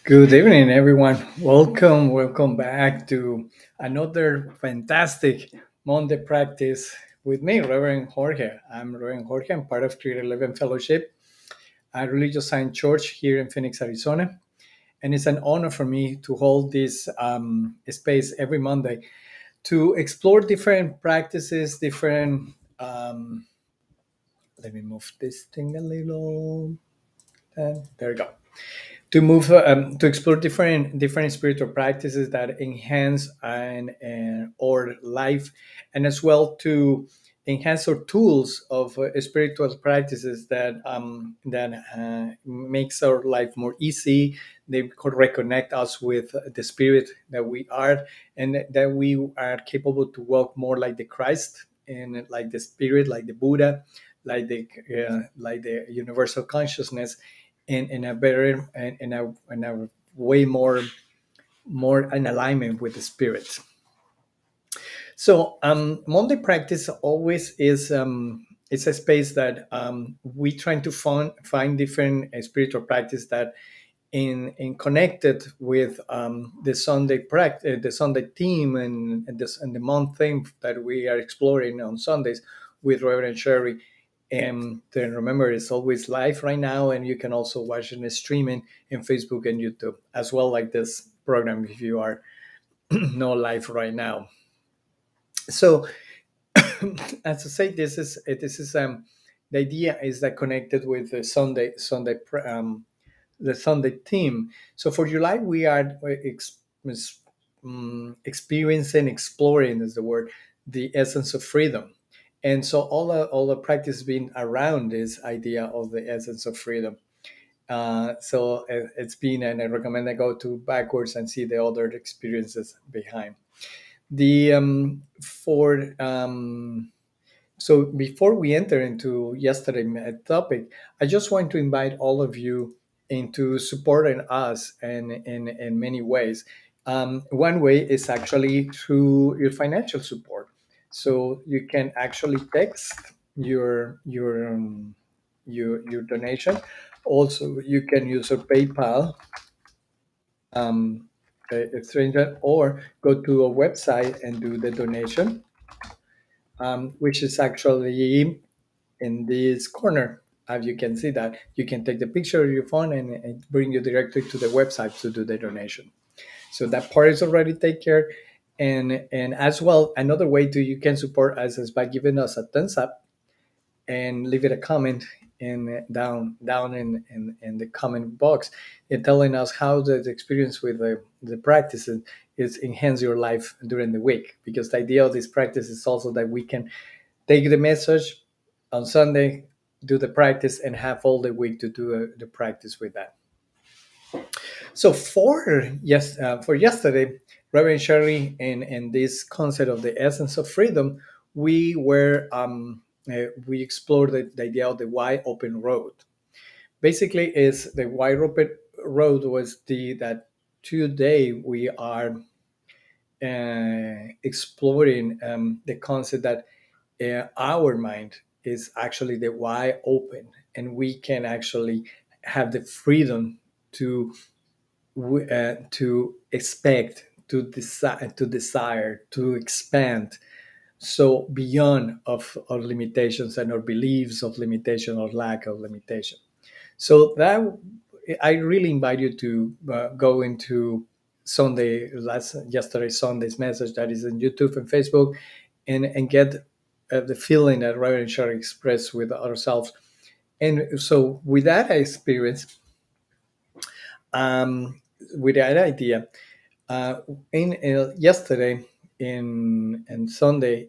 Good evening, everyone. Welcome back to another fantastic Monday practice with me, Reverend Jorge. I'm Reverend Jorge. I'm part of Creative Living Fellowship at Religious Science Church here in Phoenix, Arizona. And it's an honor for me to hold this space every Monday to explore different practices, different. Let me move this thing a little. There we go to explore different spiritual practices that enhance and our life, and as well to enhance our tools of spiritual practices that makes our life more easy. They could reconnect us with the spirit that we are, and that we are capable to walk more like the Christ and like the spirit, like the Buddha, like the universal consciousness in a better and in a way more in alignment with the spirit. So Monday practice always is it's a space that we trying to find different spiritual practice that in connected with the Sunday practice, the Sunday theme, and the month theme that we are exploring on Sundays with Reverend Sherry. And then remember, it's always live right now, and you can also watch it streaming in Facebook and YouTube as well, like this program if you are not live right now. So, as I say, this is the idea is that connected with the the Sunday theme. So for July, we are experiencing, exploring is the word, the essence of freedom. And so all the practice being around this idea of the essence of freedom. It's been, and I recommend I go to backwards and see the other experiences behind. The for So before we enter into yesterday's topic, I just want to invite all of you into supporting us in many ways. One way is actually through your financial support. So you can actually text your donation. Also, you can use a PayPal, um, stranger, or go to a website and do the donation, which is actually in this corner. As you can see that you can take the picture of your phone and bring you directly to the website to do the donation. So that part is already taken care. And as well, another way to you can support us is by giving us a thumbs up and leave it a comment down in the comment box and telling us how the experience with the practices is enhance your life during the week, because the idea of this practice is also that we can take the message on Sunday, do the practice, and have all the week to do the practice with that. So for yesterday, Reverend Shirley and this concept of the essence of freedom, we were we explored the idea of the wide open road. Basically, is the wide open road was the that today we are exploring the concept that our mind is actually the wide open, and we can actually have the freedom to expect, to desire, to expand, so beyond of our limitations and our beliefs of limitation or lack of limitation. So that I really invite you to go into yesterday Sunday's message that is on YouTube and Facebook, and get the feeling that Reverend Shar expressed with ourselves. And so with that experience, um, with that idea, uh, in yesterday in Sunday,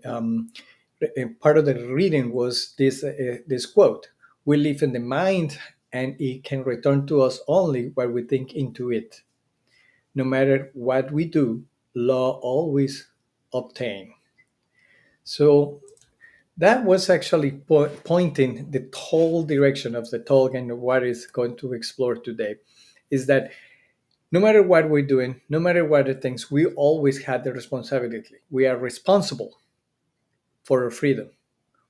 part of the reading was this quote: "We live in the mind, and it can return to us only what we think into it. No matter what we do, law always obtain." So that was actually pointing the whole direction of the talk and what is going to explore today. Is that no matter what we're doing, no matter what the things, we always had the responsibility. We are responsible for our freedom.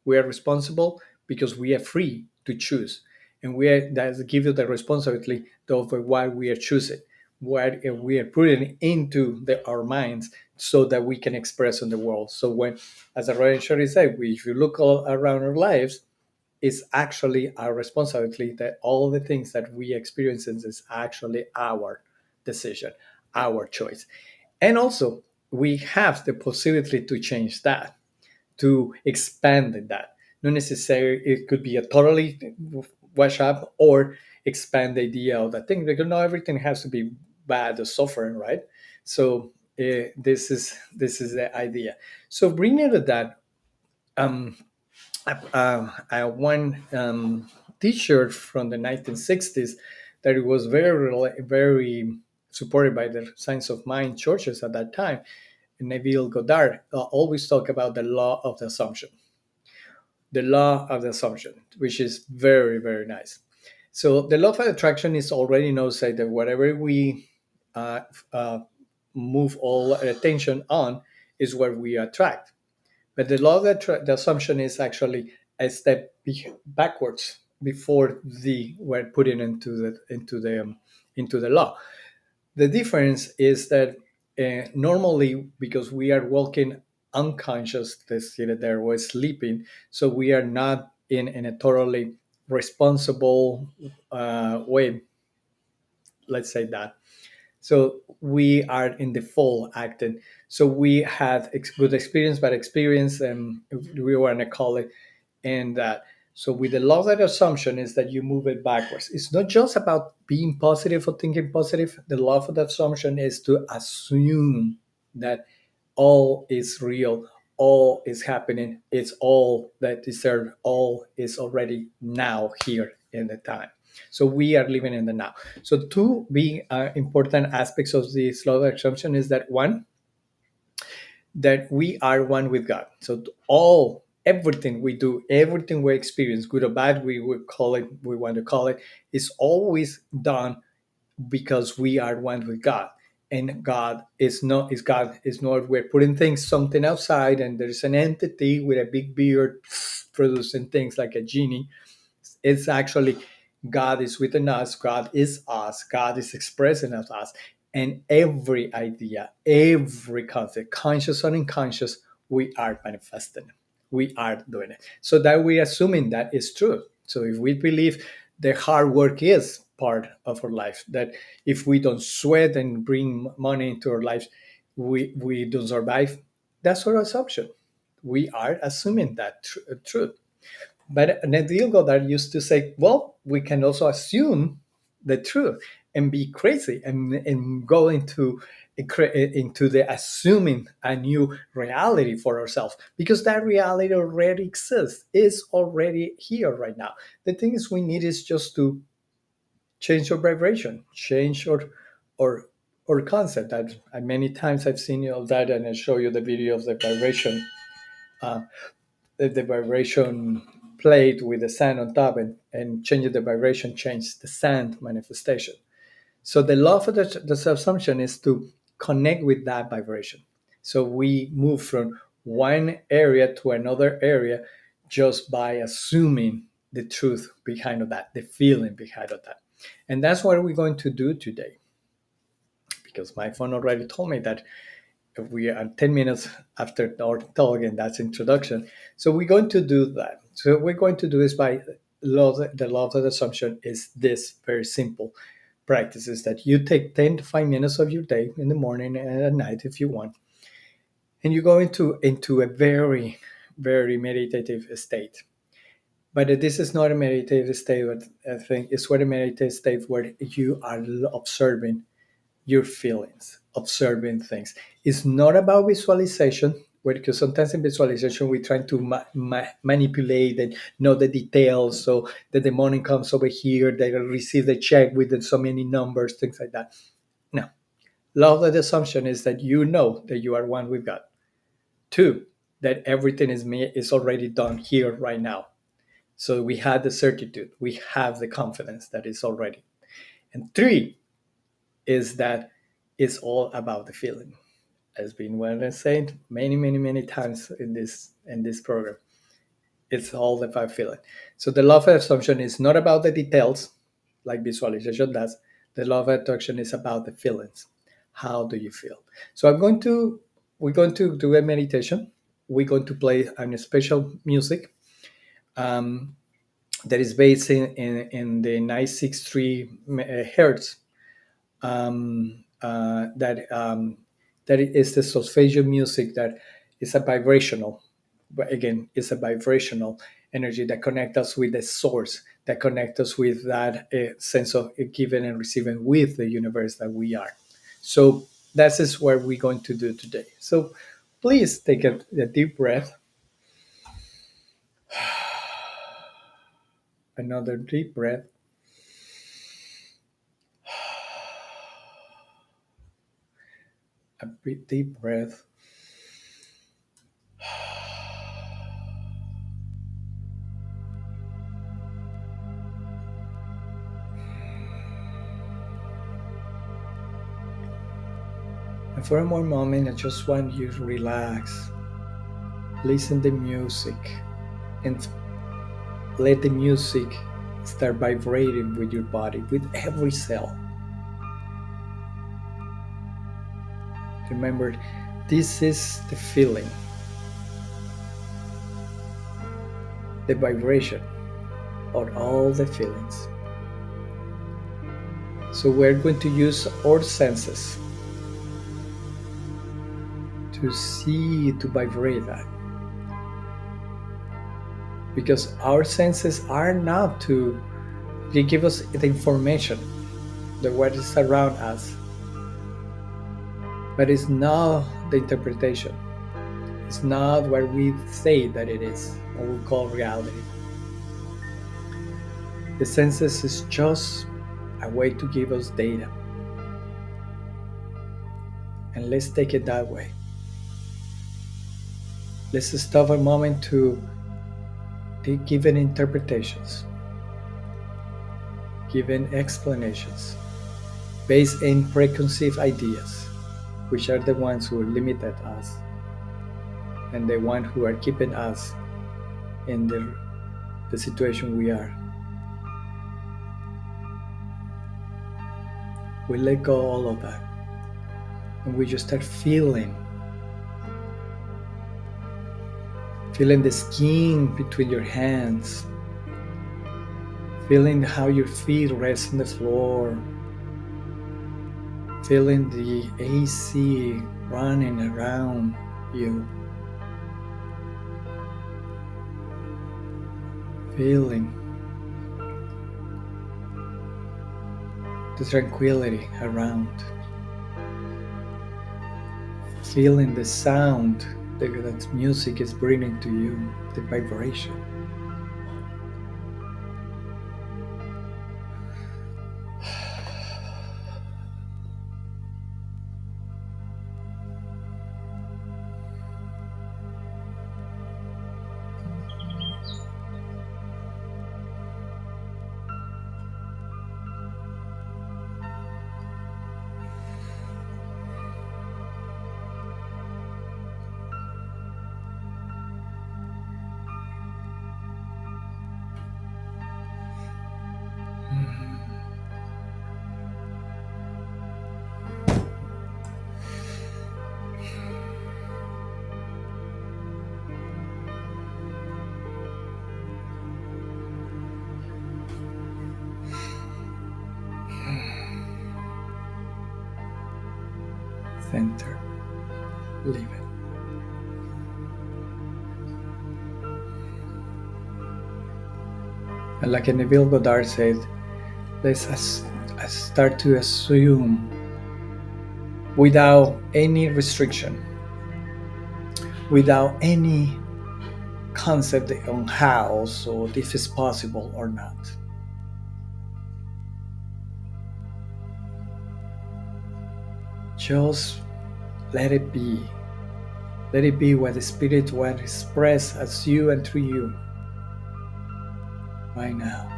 We are responsible because we are free to choose, and we are that give you the responsibility of why we are choosing. what we are putting into our minds so that we can express in the world. So when, as I already said, if you look all around our lives, it's actually our responsibility that all the things that we experience is actually our decision, our choice. And also, we have the possibility to change that, to expand that. Not necessarily it could be a totally wash up or expand the idea of that thing, because not everything has to be bad or suffering, right? So this is the idea. So bringing to that, um, one teacher from the 1960s that it was very supported by the science of mind churches at that time, Neville Goddard, always talk about the law of the assumption, which is very, very nice. So the law of attraction is already knows that whatever we uh, uh, move all our attention on is what we attract. But the law of the assumption is actually a step backwards before the we're putting into the law. The difference is that normally, because we are walking unconscious, there was sleeping, so we are not in a totally responsible way. Let's say that. So we are in the full acting. So we had good experience, bad experience, and we were in a college, and that. So with the law of that assumption is that you move it backwards. It's not just about being positive or thinking positive. The law of that assumption is to assume that all is real, all is happening, it's all that deserve, all is already now here in the time. So we are living in the now. So two big important aspects of this law of assumption is that one, that we are one with God. So all everything we do, everything we experience, good or bad, we would call it, we want to call it, is always done because we are one with God. And God is not, we're putting things something outside and there's an entity with a big beard producing things like a genie. It's actually God is within us, God is us, God is expressing as us. And every idea, every concept, conscious or unconscious, we are manifesting. We are doing it. So that we assuming that is true. So if we believe the hard work is part of our life, that if we don't sweat and bring money into our lives, we don't survive, that's our assumption. We are assuming that truth. But Nadir Goddard used to say, well, we can also assume the truth and be crazy and go into the assuming a new reality for ourselves, because that reality already exists, is already here right now. The thing is we need is just to change your vibration, change or concept. That many times I've seen you all that, and I show you the video of the vibration, uh, the vibration plate with the sand on top, and changing the vibration change the sand manifestation. So the law of the assumption is to connect with that vibration. So we move from one area to another area just by assuming the truth behind of that, the feeling behind of that. And that's what we're going to do today, because my phone already told me that we are 10 minutes after our talk, and that's introduction. So we're going to do that. So what we're going to do is by the law of the assumption is this very simple practice, is that you take 10 to 5 minutes of your day in the morning and at night if you want, and you go into a very, very meditative state. But this is not a meditative state, but I think it's what a meditative state where you are observing your feelings, observing things. It's not about visualization, because sometimes in visualization we're trying to manipulate and know the details, so that the money comes over here, they receive the check with so many numbers, things like that. No. Love that assumption is that you know that you are one with God. Two, that everything is already done here right now. So we have the certitude, we have the confidence that it's already. And three is that it's all about the feeling, has been what I said many times in this program. It's all about feeling. So the love assumption is not about the details like visualization does. The law of attraction is about the feelings. How do you feel? So we're going to do a meditation. We're going to play a special music um, that is based in the 963 hertz. That is the solfeggio music that is a vibrational, but again, it's a vibrational energy that connects us with the source, that connects us with that sense of giving and receiving with the universe that we are. So that is what we're going to do today. So please take a deep breath, another deep breath, a deep breath, and for a more moment, I just want you to relax, listen to music, and let the music start vibrating with your body, with every cell. Remember, this is the feeling, the vibration of all the feelings. So we're going to use our senses to see, to vibrate that. Because our senses are not to, they give us the information, the what is around us, but it's not the interpretation. It's not what we say that it is, what we call reality. The senses is just a way to give us data. And let's take it that way. Let's stop a moment to give an interpretations, given explanations based in preconceived ideas, which are the ones who limited us and the ones who are keeping us in the situation we are. We let go all of that and we just start feeling the skin between your hands, feeling how your feet rest on the floor, feeling the AC running around you, feeling the tranquility around, feeling the sound that music is bringing to you, the vibration. Center, leave it. And like Neville Goddard said, let's start to assume without any restriction, without any concept on how, so this is possible or not. Just let it be. Let it be what the Spirit will express as you and through you right now.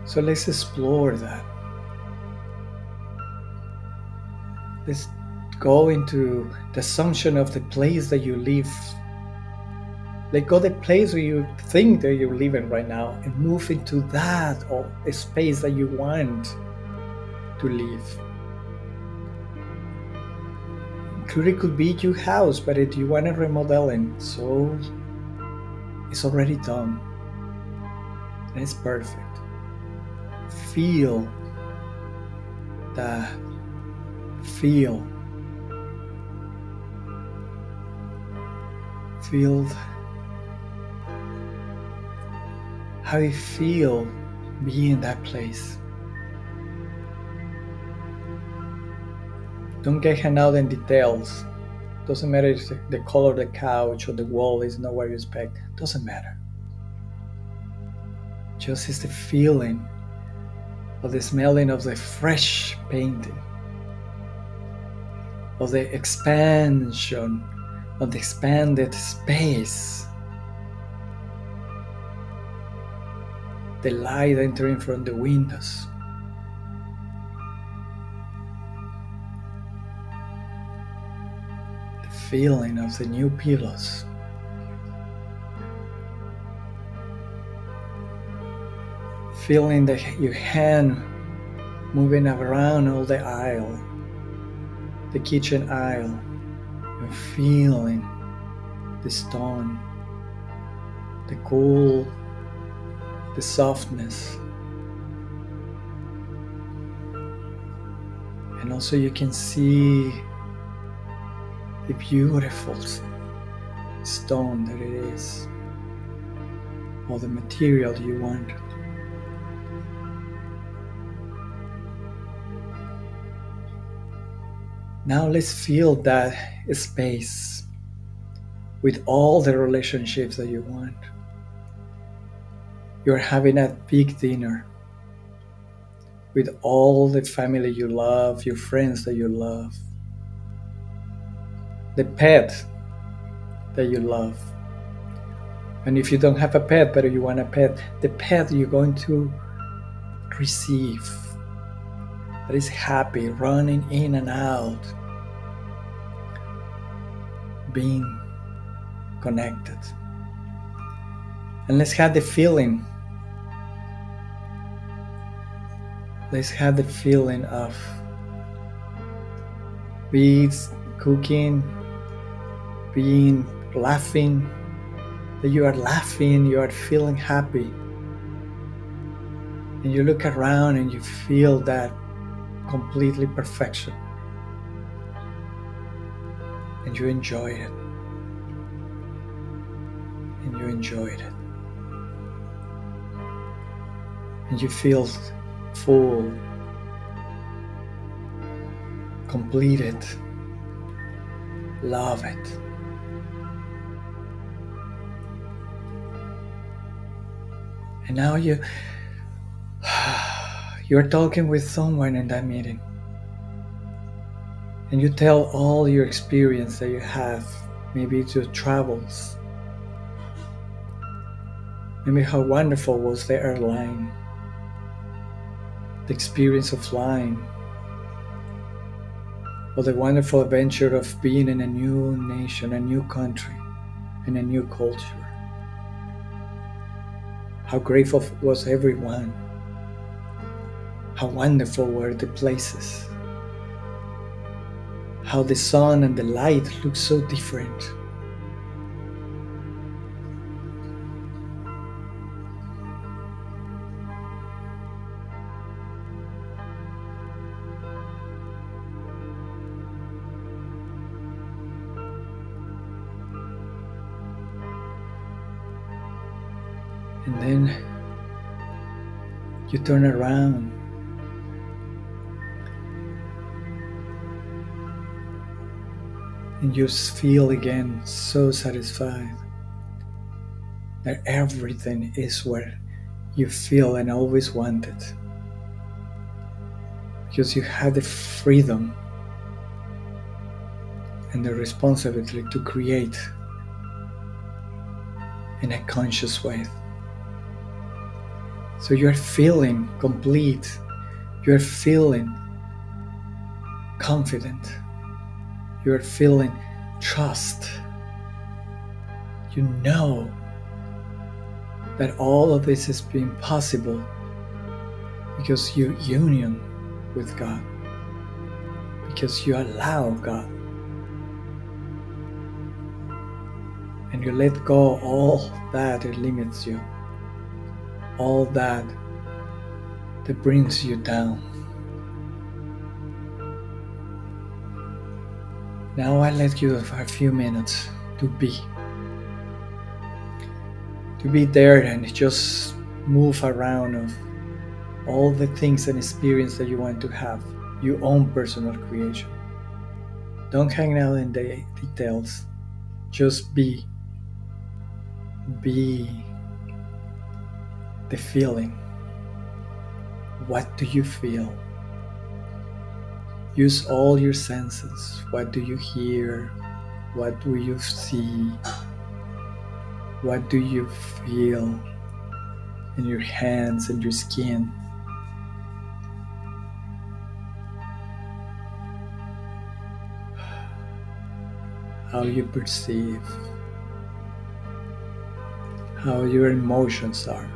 So let's explore that. Let's go into the assumption of the place that you live, Let go the place where you think that you're living right now and move into that or a space that you want to live. It could be your house, but if you want to remodeling, so it's already done. And it's perfect. Feel that. Feel. Feel how you feel being in that place. Don't get hung out in details. Doesn't matter if the color of the couch or the wall is not what you expect. Doesn't matter. Just is the feeling of the smelling of the fresh painting, of the expansion, of the expanded space, the light entering from the windows. The feeling of the new pillows. Feeling your hand moving around all the aisle, the kitchen aisle. You're feeling the stone, the cool, the softness. And also you can see the beautiful stone that it is, or the material you want. Now let's feel that space with all the relationships that you want. You're having a big dinner with all the family you love, your friends that you love, the pet that you love. And if you don't have a pet, but you want a pet, the pet you're going to receive that is happy, running in and out, being connected. And let's have the feeling. Let's have the feeling of being cooking, being laughing, that you are laughing, you are feeling happy. And you look around and you feel that completely perfection. And you enjoy it. And you enjoyed it. And you feel full, completed, love it. And now you're talking with someone in that meeting. And you tell all your experience that you have, maybe it's your travels, maybe how wonderful was the airline, the experience of flying, or the wonderful adventure of being in a new nation, a new country, in a new culture. How grateful was everyone. How wonderful were the places. How the sun and the light look so different. And then you turn around and you feel again so satisfied that everything is what you feel and always wanted. Because you have the freedom and the responsibility to create in a conscious way. So you're feeling complete, you're feeling confident, you're feeling trust, you know that all of this is being possible because you union with God, because you allow God, and you let go all that it limits you, all that brings you down. Now I let you for a few minutes to be there and just move around of all the things and experience that you want to have, your own personal creation. Don't hang out in the details. Just be the feeling. What do you feel? Use all your senses. What do you hear? What do you see? What do you feel in your hands and your skin? How you perceive, how your emotions are.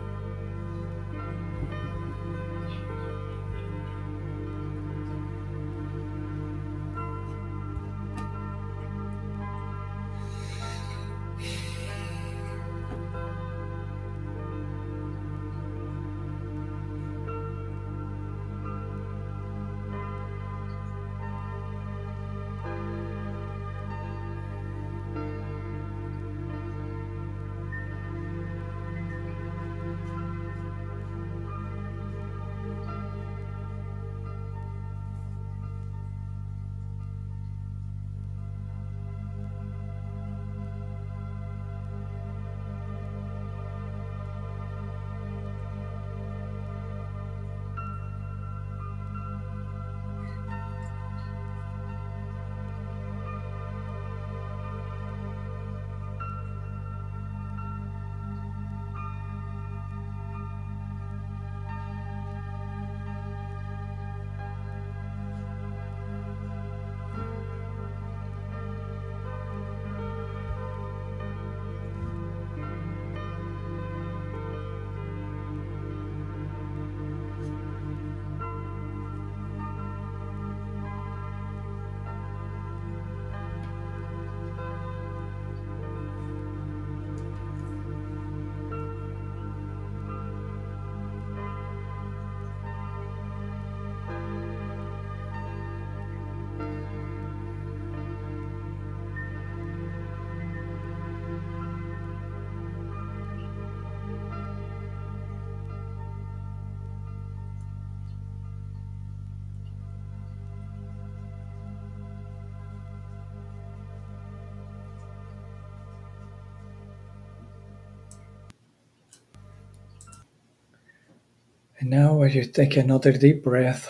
And now, when you take another deep breath,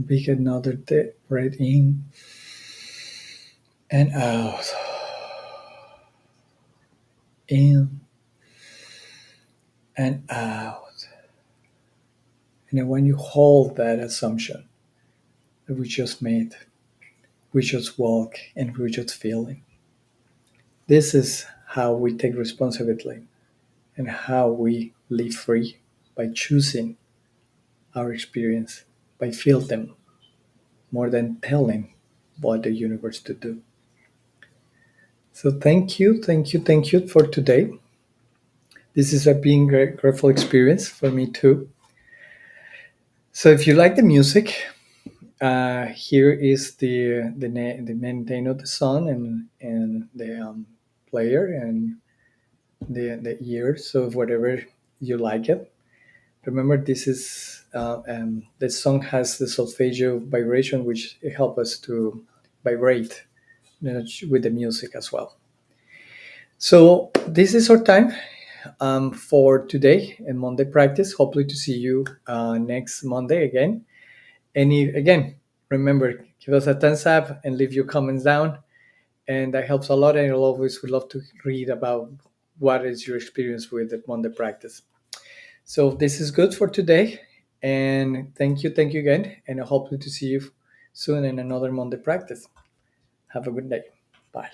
big another deep breath in and out, in and out. And then when you hold that assumption that we just made, we just walk and we just feeling. This is how we take responsibility and how we live free by choosing our experience, by feel them more than telling what the universe to do. So thank you for today. This is a being grateful experience for me too. So if you like the music, here is the main name of the song and the player and the year. So whatever you like it. Remember, this is the song has the solfeggio vibration, which help us to vibrate, with the music as well. So this is our time for today and Monday practice. Hopefully to see you next Monday again. Again, remember, give us a thumbs up and leave your comments down, and that helps a lot. And I'll always would love to read about what is your experience with the Monday practice. So this is good for today, and thank you again, and I hope to see you soon in another Monday practice. Have a good day. Bye.